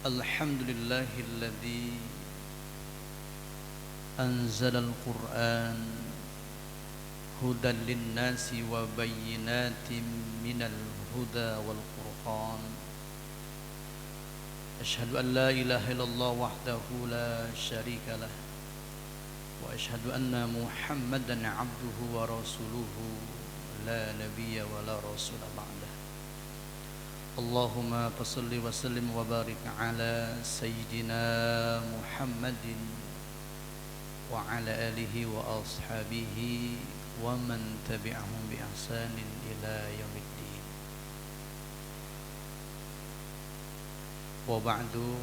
Alhamdulillahilladzi anzalal Qur'an hudan linnasi wa bayyinatin minal huda wal furqan. Asyhadu an la ilaha illallah wahdahu la syarika lah wa asyhadu anna Muhammadan abduhu wa rasuluhu la nabiyya wa la rasula ba'dah. Allahumma salli wa sallim wa barik ala sayyidina Muhammadin wa ala alihi wa ashabihi wa man tabi'ahum bi ihsanin ila yaumiddin. Wa ba'du,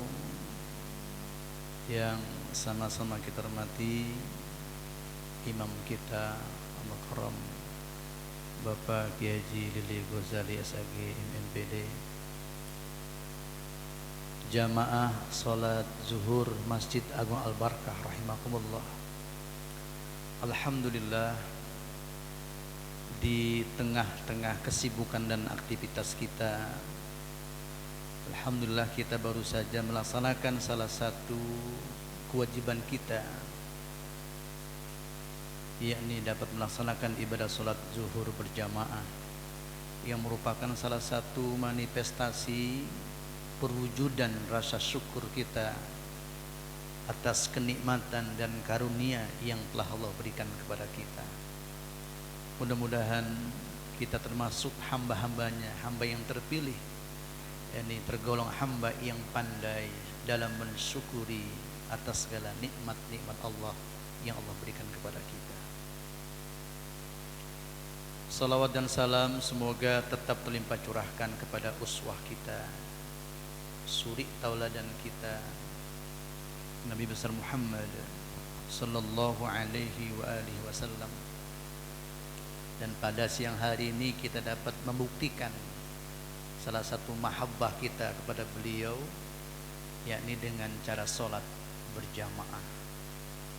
yang sama-sama kita hormati imam kita Al-Mukarram Bapak Kiai Haji Lili Ghazali SAG MNPD, jamaah salat zuhur Masjid Agung Al-Barkah rahimakumullah. Alhamdulillah, di tengah-tengah kesibukan dan aktivitas kita, alhamdulillah kita baru saja melaksanakan salah satu kewajiban kita, yakni dapat melaksanakan ibadah sholat zuhur berjamaah, yang merupakan salah satu manifestasi perwujudan rasa syukur kita atas kenikmatan dan karunia yang telah Allah berikan kepada kita. Mudah-mudahan kita termasuk hamba-hambanya, hamba yang terpilih, yakni tergolong hamba yang pandai dalam mensyukuri atas segala nikmat-nikmat Allah yang Allah berikan kepada kita. Salawat dan salam semoga tetap terlimpah curahkan kepada uswah kita, suri tauladan kita, Nabi besar Muhammad sallallahu alaihi wa alihi wasallam. Dan pada siang hari ini kita dapat membuktikan salah satu mahabbah kita kepada beliau, yakni dengan cara sholat berjamaah.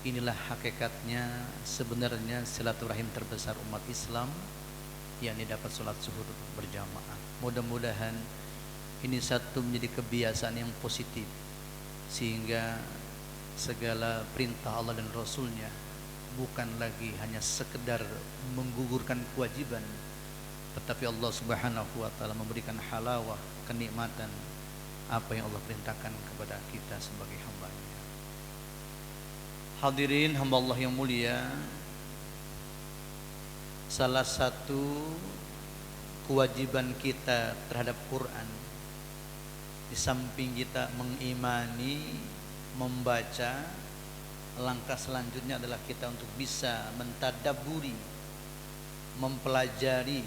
Inilah hakikatnya sebenarnya silaturahim terbesar umat Islam, yakni dapat sholat zuhur berjamaah. Mudah-mudahan ini satu menjadi kebiasaan yang positif, sehingga segala perintah Allah dan Rasulnya bukan lagi hanya sekedar menggugurkan kewajiban, tetapi Allah Subhanahu wa ta'ala memberikan halawah, kenikmatan apa yang Allah perintahkan kepada kita sebagai hamba-Nya. Hadirin hamba Allah yang mulia, salah satu kewajiban kita terhadap Quran, di samping kita mengimani, membaca, langkah selanjutnya adalah kita untuk bisa mentadabburi, mempelajari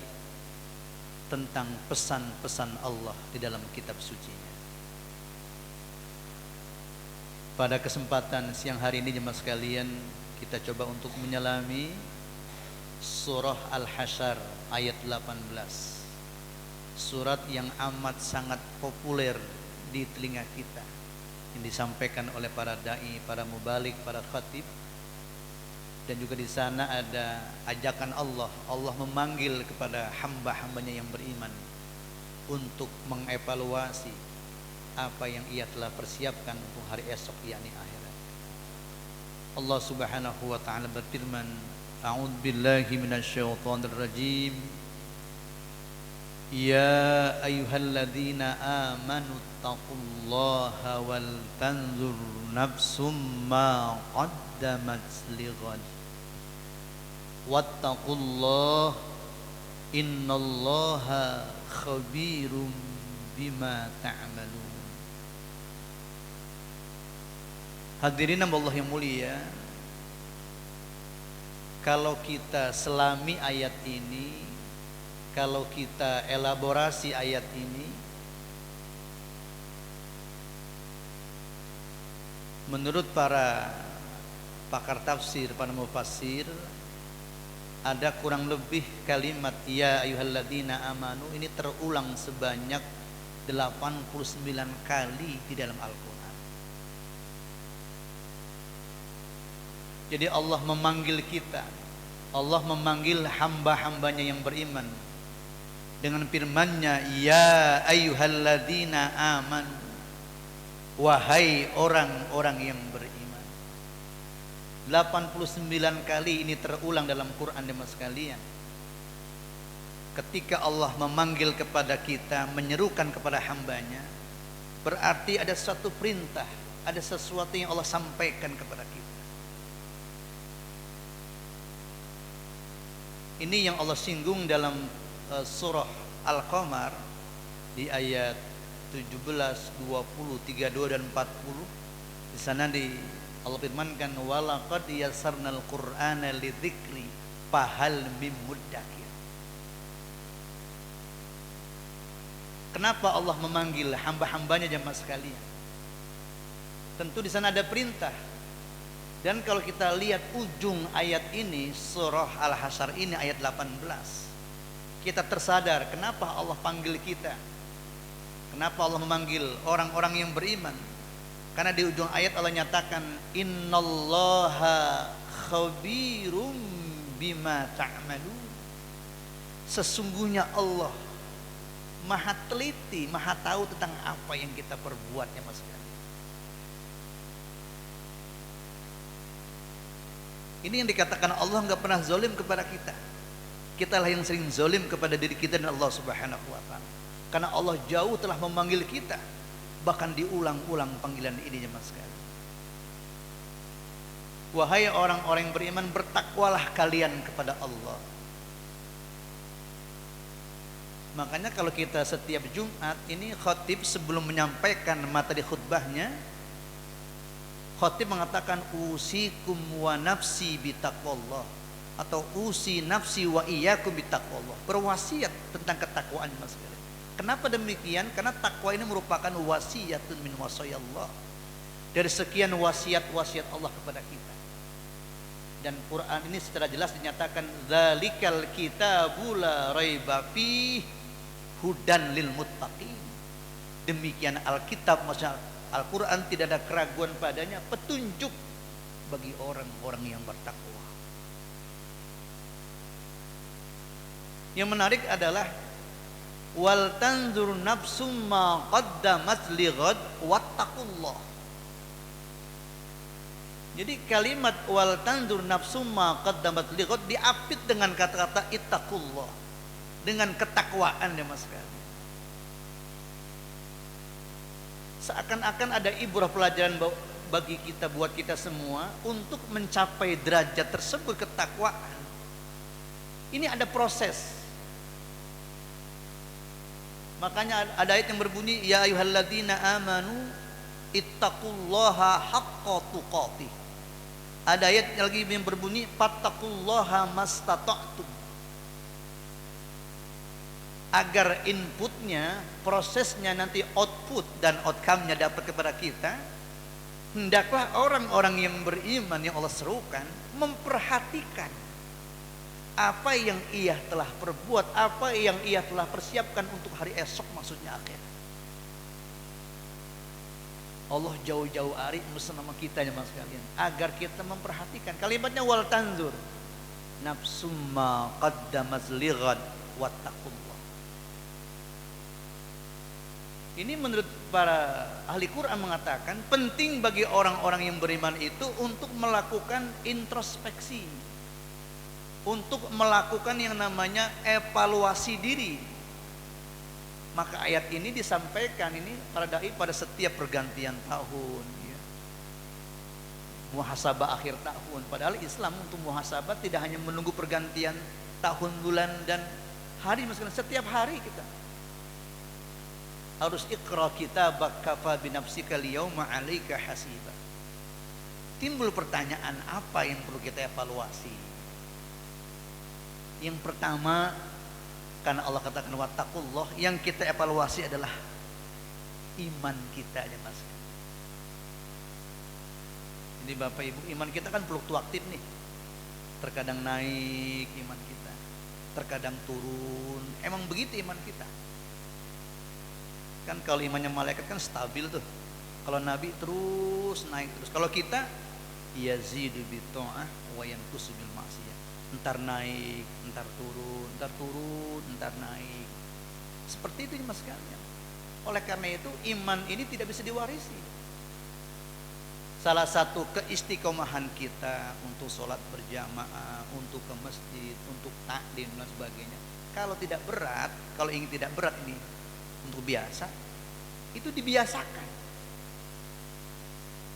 tentang pesan-pesan Allah di dalam kitab sucinya. Pada kesempatan siang hari ini jemaah sekalian, kita coba untuk menyelami surah Al-Hasyr ayat 18. Surat yang amat sangat populer di telinga kita, yang disampaikan oleh para dai, para mubalik, para khatib. Dan juga di sana ada ajakan Allah. Allah memanggil kepada hamba-hambanya yang beriman untuk mengevaluasi apa yang ia telah persiapkan untuk hari esok, yakni akhirat. Allah Subhanahu wa ta'ala berfirman, A'udzu billahi minasyaitonir rajim. Ya ayyuhalladzina amanu taqullaha wal tanzur nafsum ma qaddamat lighad wattaqullaha innallaha khabirum bima ta'malun. Hadirin Allah yang mulia, kalau kita selami ayat ini, kalau kita elaborasi ayat ini, menurut para pakar tafsir, para mufassir, ada kurang lebih kalimat ya ayyuhalladzina amanu ini terulang sebanyak 89 kali di dalam Al-Quran. Jadi Allah memanggil kita, Allah memanggil hamba-hambanya yang beriman dengan firman-Nya, ya ayyuhalladzina amanu. Wahai orang-orang yang beriman. 89 kali ini terulang dalam Quran jemaah sekalian. Ketika Allah memanggil kepada kita, menyerukan kepada hambanya, berarti ada suatu perintah, ada sesuatu yang Allah sampaikan kepada kita. Ini yang Allah singgung dalam surah Al-Qamar di ayat 17, 20, 32 dan 40. Di sana Allah firmankan, walaqad yassarnal qur'ana lidzikri fahal mim muddakir. Kenapa Allah memanggil hamba-hambanya jemaah sekalian? Tentu di sana ada perintah. Dan kalau kita lihat ujung ayat ini, surah Al-Hasyr ini ayat 18, kita tersadar kenapa Allah panggil kita. Kenapa Allah memanggil orang-orang yang beriman? Karena di ujung ayat Allah nyatakan, innallaha khabirum bima ta'malun. Sesungguhnya Allah maha teliti, maha tahu tentang apa yang kita perbuat ya mas. Ini yang dikatakan Allah nggak pernah zalim kepada kita. Kitalah yang sering zalim kepada diri kita dan Allah Subhanahu wa taala. Karena Allah jauh telah memanggil kita, bahkan diulang-ulang panggilan ini jemaah sekalian. Wahai orang-orang yang beriman, bertakwalah kalian kepada Allah. Makanya kalau kita setiap Jumat ini khatib sebelum menyampaikan materi khutbahnya, khatib mengatakan usikum wa nafsi bitaqwallah, atau usi nafsi wa iyyakum bitaqwallah, berwasiat tentang ketakwaan mas. Kenapa demikian? Karena takwa ini merupakan wasiatun min wasayallah, dari sekian wasiat-wasiat Allah kepada kita. Dan Quran ini secara jelas dinyatakan dzalikal kitabul la raiba fihi hudan lil muttaqin. Demikian Alkitab, maksudnya Al-Quran tidak ada keraguan padanya, petunjuk bagi orang-orang yang bertakwa. Yang menarik adalah wal tanzur nafsum ma qaddamat lighad wattaqullah. Jadi kalimat wal tanzur nafsum ma qaddamat lighad diapit dengan kata-kata ittaqullah, dengan ketakwaan ya mas sekalian. Seakan-akan ada ibrah pelajaran bagi kita, buat kita semua untuk mencapai derajat tersebut, ketakwaan. Ini ada proses. Makanya ada ayat yang berbunyi ya ayyuhalladzina amanu ittaqullaha haqqa tuqatih. Ada ayat lagi yang berbunyi fattaqullaha mastata'tum. Agar inputnya, prosesnya nanti output dan outcome-nya dapat kepada kita, hendaklah orang-orang yang beriman yang Allah serukan memperhatikan apa yang ia telah perbuat, apa yang ia telah persiapkan untuk hari esok, maksudnya akhir. Allah jauh-jauh hari bersama kita ya mas sekalian, agar kita memperhatikan. Kalimatnya wal tanzur nafsum ma qaddamat lighad wattaqullah. Ini menurut para ahli Quran mengatakan penting bagi orang-orang yang beriman itu untuk melakukan introspeksi, untuk melakukan yang namanya evaluasi diri. Maka ayat ini disampaikan ini para dai pada setiap pergantian tahun ya. Muhasabah akhir tahun. Padahal Islam untuk muhasabah tidak hanya menunggu pergantian tahun, bulan dan hari, maksudnya setiap hari kita harus iqra kitabaka kafa binafsika al-yawma 'alaika hasiba. Timbul pertanyaan, apa yang perlu kita evaluasi? Yang pertama, karena Allah katakan wattaqullah, yang kita evaluasi adalah iman kita ya mas. Jadi Bapak Ibu, iman kita kan fluktuatif nih. Terkadang naik iman kita, terkadang turun. Emang begitu iman kita. Kan kalau imannya malaikat kan stabil tuh. Kalau Nabi terus naik terus. Kalau kita yazidu bitta'ah wa yanqusu bil ma'siyah. Entar naik, entar turun, entar turun, entar naik. Seperti itu mas sekalian. Oleh karena itu iman ini tidak bisa diwarisi. Salah satu keistiqomahan kita untuk sholat berjamaah, untuk ke masjid, untuk taklim dan sebagainya. Kalau tidak berat, kalau ingin tidak berat ini untuk biasa, itu dibiasakan.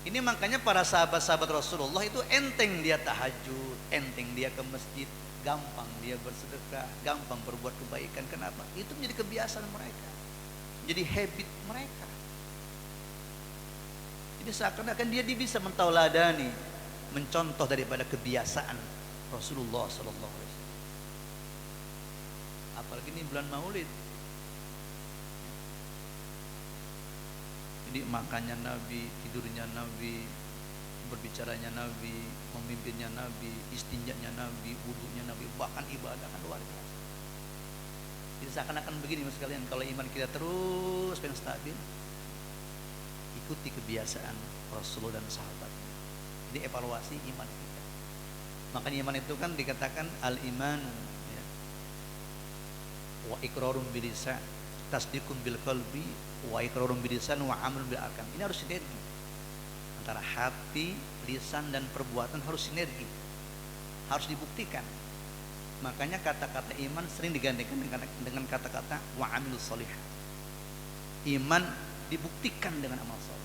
Ini makanya para sahabat-sahabat Rasulullah itu enteng dia tahajud, enteng dia ke masjid, gampang dia bersedekah, gampang berbuat kebaikan. Kenapa? Itu menjadi kebiasaan mereka, jadi habit mereka. Jadi seakan-akan dia bisa mentauladani, mencontoh daripada kebiasaan Rasulullah Sallallahu Alaihi Wasallam. Apalagi ini bulan Maulid. Jadi makannya Nabi, tidurnya Nabi, berbicaranya Nabi, memimpinnya Nabi, istinjanya Nabi, wudunya Nabi, bahkan ibadah kan luar biasa. Jadi seakan-akan begini mas sekalian, kalau iman kita terus pengen stabil, ikuti kebiasaan Rasulullah dan sahabatnya. Jadi evaluasi iman kita. Makanya iman itu kan dikatakan al-imanu ya. Wa iqrarun bil lisan, tasdiqun bil qalbi, wa iqrarun bil lisan wa amalun bil arkan. Ini harus sinergi antara hati, lisan dan perbuatan, harus sinergi, harus dibuktikan. Makanya kata-kata iman sering digantikan dengan kata-kata wa amilus sholihat. Iman dibuktikan dengan amal soleh.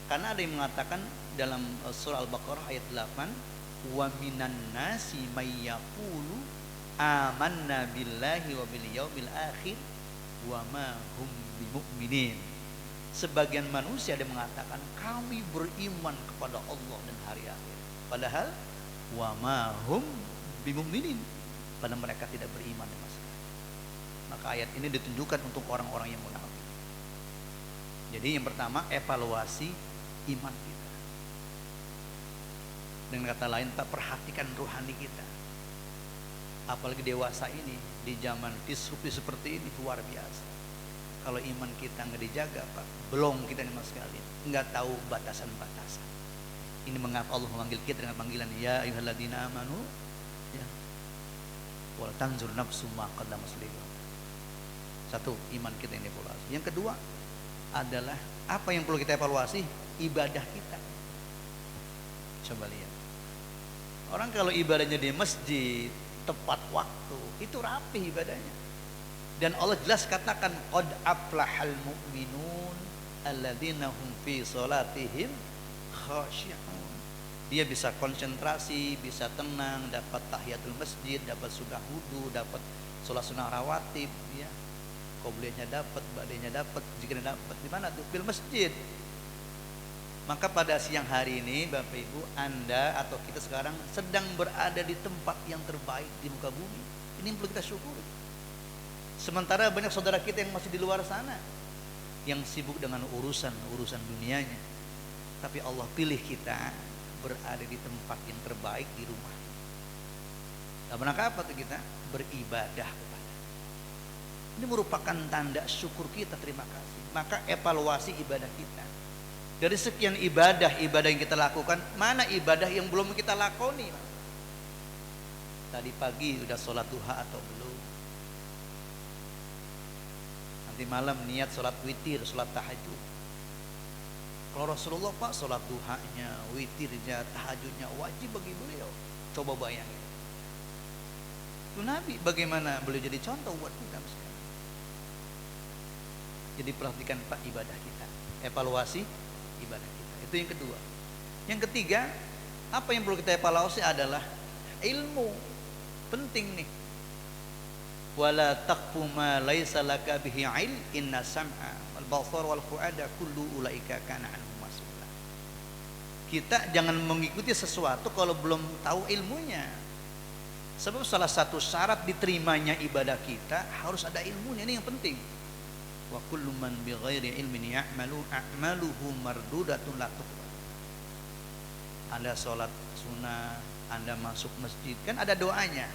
Karena ada yang mengatakan dalam surah Al-Baqarah ayat 8, wa minan nasi may yaqulu amanna billahi wa bil yaumil akhir wa ma hum bimumin. Sebagian manusia ada yang mengatakan kami beriman kepada Allah dan hari akhir, padahal wa ma hum bimuminin, padahal mereka tidak beriman dengan sekali. Maka ayat ini ditunjukkan untuk orang-orang yang munafik. Jadi yang pertama, evaluasi iman kita. Dengan kata lain, Pak, perhatikan rohani kita. Apalagi dewasa ini, di zaman disrupsi seperti ini luar biasa. Kalau iman kita nggak dijaga, Pak, belum kita nih mas sekalian, nggak tahu batasan-batasan. Ini mengapa Allah memanggil kita dengan panggilan ya ayyuhalladzina amanu, ya, wal tanzur nafsu ma qaddamat lighad. Satu, iman kita yang dievaluasi. Yang kedua adalah apa yang perlu kita evaluasi? Ibadah kita. Coba lihat, orang kalau ibadahnya di masjid tepat waktu, itu rapi ibadahnya. Dan Allah jelas katakan qad aflahal mu'minun alladzina hum fi sholatihim khashi'un. Dia bisa konsentrasi, bisa tenang, dapat tahiyatul masjid, dapat sunnah wudu, dapat sholat sunnah rawatib, ya. Qobliyahnya dapat, ba'diyahnya dapat, zikirnya dapat. Di mana tuh? Fil masjid. Maka pada siang hari ini Bapak Ibu, Anda atau kita sekarang sedang berada di tempat yang terbaik di muka bumi. Ini yang perlu kita syukuri. Sementara banyak saudara kita yang masih di luar sana, yang sibuk dengan urusan dunianya. Tapi Allah pilih kita berada di tempat yang terbaik di rumah. Dalam rangka apa tuh kita? Beribadah kepada. Ini merupakan tanda syukur kita, terima kasih. Maka evaluasi ibadah kita. Dari sekian ibadah yang kita lakukan, mana ibadah yang belum kita lakoni? Tadi pagi udah sholat duha atau belum? Nanti malam niat sholat witir, sholat tahajud. Kalau Rasulullah Pak, sholat duhanya, witirnya, tahajudnya wajib bagi beliau. Coba bayangin. Itu Nabi, bagaimana beliau jadi contoh buat kita sekarang. Jadi perhatikan Pak ibadah kita, evaluasi ibadah kita. Itu yang kedua. Yang ketiga, apa yang perlu kita evaluasi adalah ilmu. Penting nih. Wala taqfu ma laisa laka bihi ilm inna sam'a wal basar wal fuada kullu ulaika kana anhu mas'ula. Kita jangan mengikuti sesuatu kalau belum tahu ilmunya. Sebab salah satu syarat diterimanya ibadah kita harus ada ilmunya, ini yang penting. Wa kullu man bighairi ilmin ya'malu a'maluhu mardudatun la tuqbal. Anda sholat sunnah, Anda masuk masjid, kan ada doanya.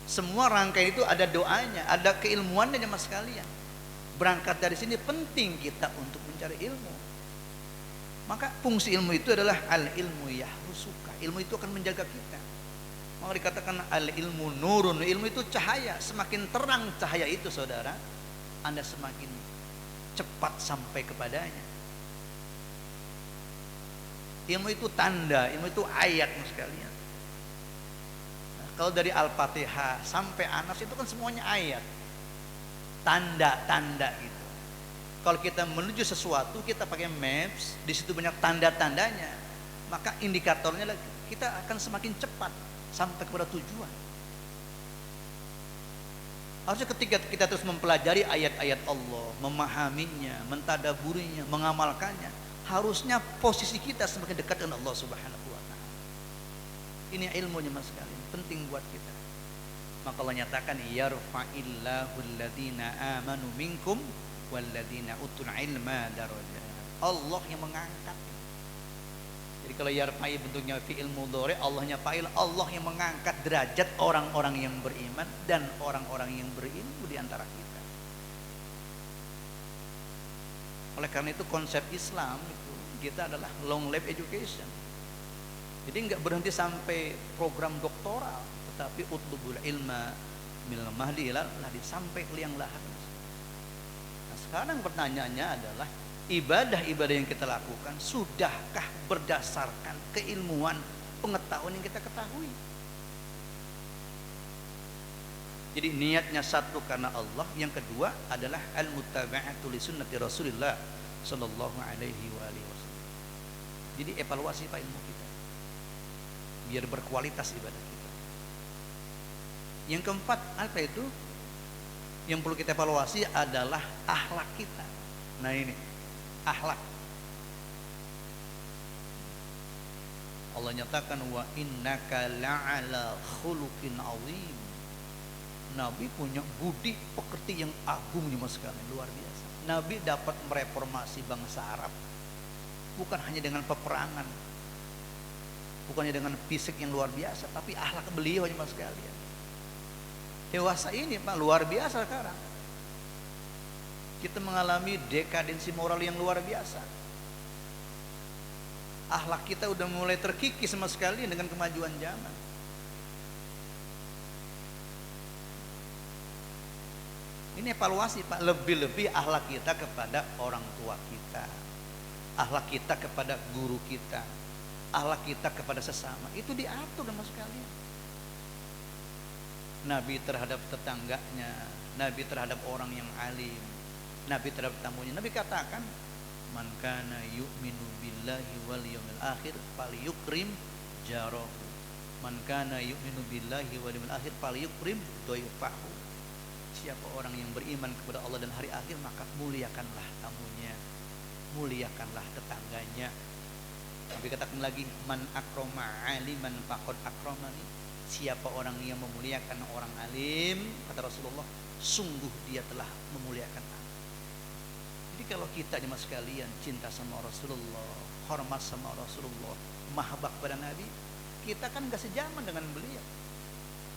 Semua rangkaian itu ada doanya, ada keilmuannya mas sekalian. Berangkat dari sini penting kita untuk mencari ilmu. Maka fungsi ilmu itu adalah al-ilmu yahrusuka. Ilmu itu akan menjaga kita. Maka dikatakan al-ilmu nurun, ilmu itu cahaya. Semakin terang cahaya itu saudara, Anda semakin cepat sampai kepadanya. Ilmu itu tanda, ilmu itu ayat mas sekalian. Nah, kalau dari Al-Fatihah sampai Anas itu kan semuanya ayat, tanda-tanda gitu. Kalau kita menuju sesuatu, kita pakai maps, di situ banyak tanda-tandanya, maka indikatornya kita akan semakin cepat sampai kepada tujuan. Harusnya ketika kita terus mempelajari ayat-ayat Allah, memahaminya, mentadaburinya, mengamalkannya, harusnya posisi kita semakin dekat dengan Allah Subhanahu wa taala. Ini ilmunya mas sekalian, penting buat kita. Maka Allah nyatakan yarfa'illahu alladhina amanu minkum walladzina utul ilma darajat. Allah yang mengangkat. Jadi kalau yarfa'i bentuknya fi'il mudhari, Allahnya fa'il, Allah yang mengangkat derajat orang-orang yang beriman dan orang-orang yang berilmu di antara kita. Oleh karena itu konsep Islam itu kita adalah long life education. Jadi enggak berhenti sampai program doktoral, tetapi utlubul ilma minal mahdi ilal lahdi, sampai liang lahat. Nah, sekarang pertanyaannya adalah ibadah-ibadah yang kita lakukan sudahkah berdasarkan keilmuan, pengetahuan yang kita ketahui? Jadi niatnya satu karena Allah, yang kedua adalah al-muttaba'atu li sunnati Rasulillah sallallahu alaihi wasallam. Jadi evaluasi Pak ilmu kita biar berkualitas ibadah kita. Yang keempat apa itu? Yang perlu kita evaluasi adalah akhlak kita. Nah ini akhlak. Allah nyatakan wa innaka la'ala khuluqin 'azim. Nabi punya budi pekerti yang agung nih mas sekalian, luar biasa. Nabi dapat mereformasi bangsa Arab bukan hanya dengan peperangan, bukannya dengan fisik yang luar biasa, tapi akhlak beliau nih mas sekalian. Dewasa ini Pak luar biasa sekarang. Kita mengalami dekadensi moral yang luar biasa. Akhlak kita udah mulai terkikis sama sekali dengan kemajuan zaman. Ini evaluasi Pak, lebih-lebih akhlak kita kepada orang tua kita, akhlak kita kepada guru kita, akhlak kita kepada sesama, itu diatur sama sekali. Nabi terhadap tetangganya, Nabi terhadap orang yang alim, Nabi terhadap tamunya. Nabi katakan, man kana yu'minu billahi wal yawmil akhir falyukrim jarahu. Man kana yu'minu billahi wal yawmil akhir falyukrim dhaifahu. Siapa orang yang beriman kepada Allah dan hari akhir, maka muliakanlah tamunya, muliakanlah tetangganya. Nabi katakan lagi, man akrama aliman faqad akramani. Siapa orang yang memuliakan orang alim, kata Rasulullah, sungguh dia telah memuliakan aku. Jadi kalau kita jemaah sekalian cinta sama Rasulullah, hormat sama Rasulullah, mahabbah kepada Nabi, kita kan gak sejaman dengan beliau.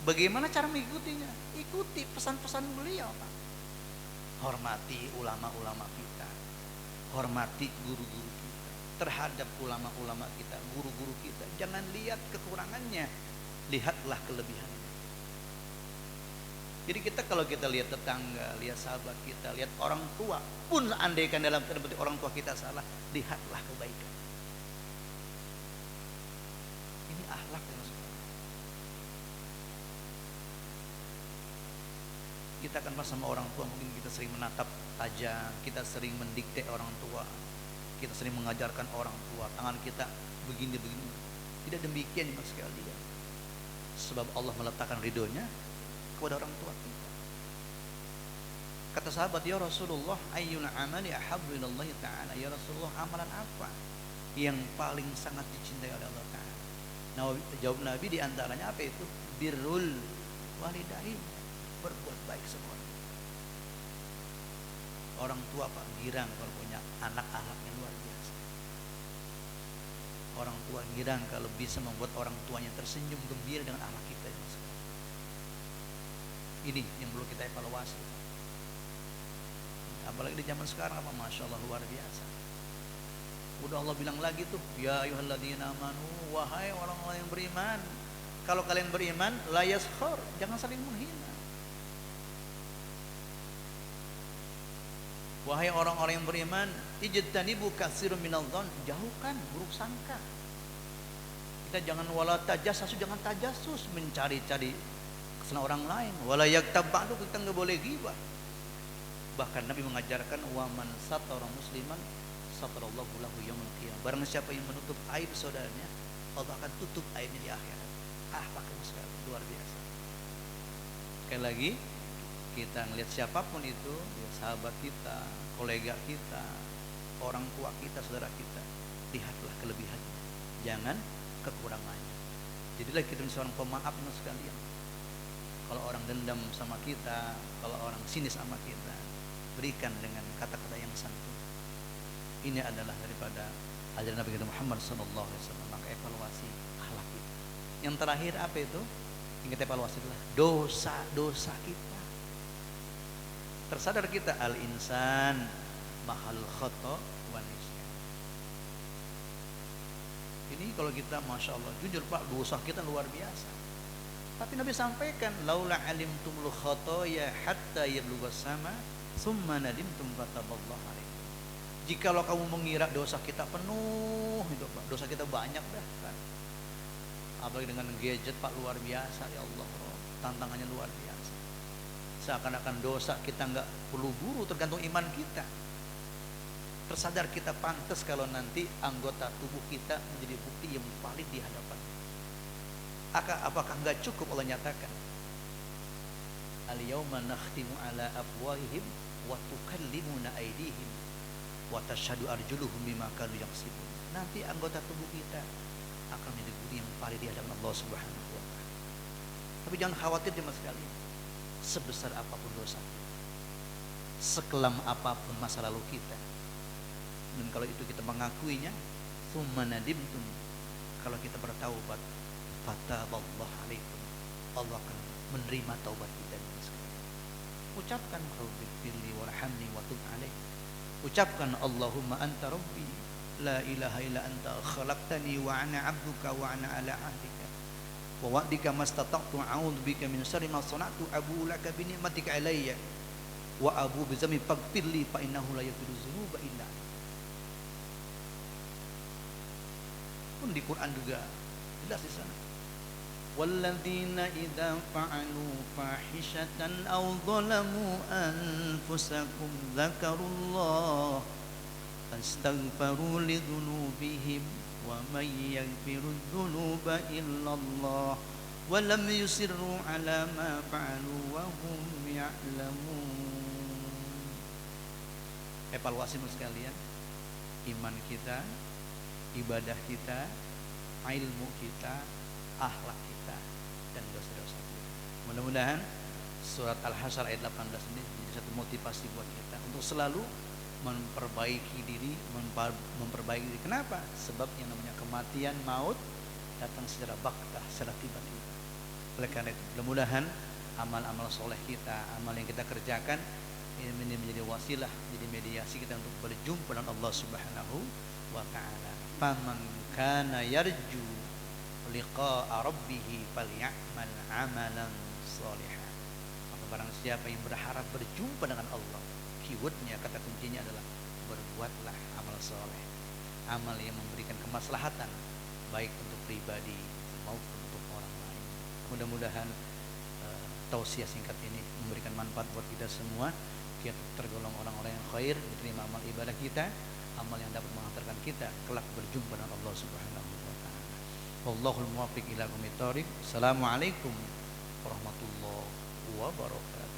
Bagaimana cara mengikutinya? Ikuti pesan-pesan beliau Pak. Hormati ulama-ulama kita, hormati guru-guru kita. Terhadap ulama-ulama kita, guru-guru kita, jangan lihat kekurangannya, lihatlah kelebihannya. Jadi kita kalau kita lihat tetangga, lihat sahabat kita, lihat orang tua, pun andaikan dalam tanda petik orang tua kita salah, lihatlah kebaikan. Ini akhlak yang sebenarnya. Kita kan pas sama orang tua, mungkin kita sering menatap tajam, kita sering mendikte orang tua, kita sering mengajarkan orang tua, tangan kita begini-begini. Tidak demikian mas sekalian. Sebab Allah meletakkan ridhonya kepada orang tua kita. Kata sahabat, ya Rasulullah, ayyul amali ahabbu ilallahi ta'ala. Ya Rasulullah, amalan apa yang paling sangat dicintai oleh Allah Ta'ala? Nah, jawab Nabi diantaranya apa itu? Birrul walidain, berbuat baik semua. Orang tua Pak girang kalau punya anak yang luar biasa. Orang tua girang kalau bisa membuat orang tuanya tersenyum gembira dengan anak kita. Ini yang perlu kita evaluasi. Apalagi di zaman sekarang apa, masya Allah luar biasa. Udah Allah bilang lagi tuh, ya ayyuhalladzina amanu, wahai orang-orang yang beriman, kalau kalian beriman, la yaskhar, jangan saling menghina. Wahai orang-orang yang beriman, ijtanibu katsirun minadh-dhon, jauhkan buruk sangka. Kita jangan wala tajassus, jangan tajassus mencari-cari kesalahan orang lain. Wala yaktab ba'du, kita enggak boleh ghibah. Bahkan Nabi mengajarkan wa man satara musliman satarallahu lahu yaumil qiyamah. Barang siapa yang menutup aib saudaranya, Allah akan tutup aibnya di akhirat. Pakai masker luar biasa. Sekali lagi, kita ngelihat siapapun itu, ya sahabat kita, kolega kita, orang tua kita, saudara kita, lihatlah kelebihannya, jangan kekurangannya. Jadilah kita seorang pemaaf sekalian. Kalau orang dendam sama kita, kalau orang sinis sama kita, berikan dengan kata-kata yang santun. Ini adalah daripada ajaran Nabi kita Muhammad SAW. Maka evaluasi akhlak kita. Yang terakhir apa itu? Yang kita evaluasi adalah dosa-dosa kita. Tersadar kita al-insan mahal khata wa nisyan. Ini kalau kita masya Allah jujur Pak, dosa kita luar biasa. Tapi Nabi sampaikan laula alimtumul khotoya hatta yablugha sama summa nadimtum fataballahu alaikum. Jikalau kamu mengira dosa kita penuh itu Pak, dosa kita banyak dah kan. Apalagi dengan gadget Pak, luar biasa ya Allah, tantangannya luar biasa. Seakan-akan dosa kita nggak perlu buru, tergantung iman kita. Tersadar kita pantas kalau nanti anggota tubuh kita menjadi bukti yang valid di hadapan. Apakah nggak cukup Allah nyatakan al-yawma nakhtimu ala afwahihim wa tukallimuna aydihim wa tashhadu arjuluhum bima kanu yaksibun. Nanti anggota tubuh kita akan menjadi bukti yang valid di hadapan Allah Subhanahu wa taala. Tapi jangan khawatir jemaah sekalian. Sebesar apapun dosa, sekelam apapun masa lalu kita, dan kalau itu kita mengakuinya, tsumma nadimtum, kalau kita bertaubat, fataballahu alaikum, Allah akan menerima taubat kita. Ucapkan rabbighfirli warhamni wa tub alaih. Ucapkan Allahumma anta rabbi la ilaha illa anta khalaqtani wa ana 'abduka wa ana ala ahdika wa wa'dika mastata'tu a'udzu bika min syarri ma sana'tu abu laka bi ni'matika alayya wa abu bi dzambi faghfirli fa innahu la yaghfiru dzunuba illa anta. Pun di Quran juga jelas di sana. Walladzina idza fa'alu fahishatan aw dhalamu anfusakum dzakarullaha fastaghfiru li dzunubihim wa may yaghfiru dzunuba illallah wa lam yusirru ala ma fa'alu wa hum ya'lamun. Evaluasi sekalian, iman kita, ibadah kita, ilmu kita, akhlak kita, dan dosa-dosa kita. Mudah-mudahan surat Al-Hasyr ayat 18 ini menjadi satu motivasi buat kita untuk selalu memperbaiki diri, memperbaiki diri. Kenapa? Sebab yang namanya kematian, maut datang secara baktah, secara tiba-tiba. Oleh karena itu, mudah-mudahan amal-amal soleh kita, amal yang kita kerjakan ini menjadi wasilah, menjadi mediasi kita untuk berjumpa dengan Allah Subhanahu wa taala. Faman kana yarju liqa'a rabbih falyamal 'amalan shalihan. Maka barang siapa yang berharap berjumpa dengan Allah, keywordnya, kata kuncinya adalah berbuatlah amal soleh, amal yang memberikan kemaslahatan baik untuk pribadi maupun untuk orang lain. Mudah-mudahan tausiah singkat ini memberikan manfaat buat kita semua. Kita tergolong orang-orang yang khair, diterima amal ibadah kita, amal yang dapat mengantarkan kita kelak berjumpa dengan Allah Subhanahu wa taala. Wallahul muwaffiq ila aqwamit thoriq. Assalamualaikum warahmatullahi wabarakatuh.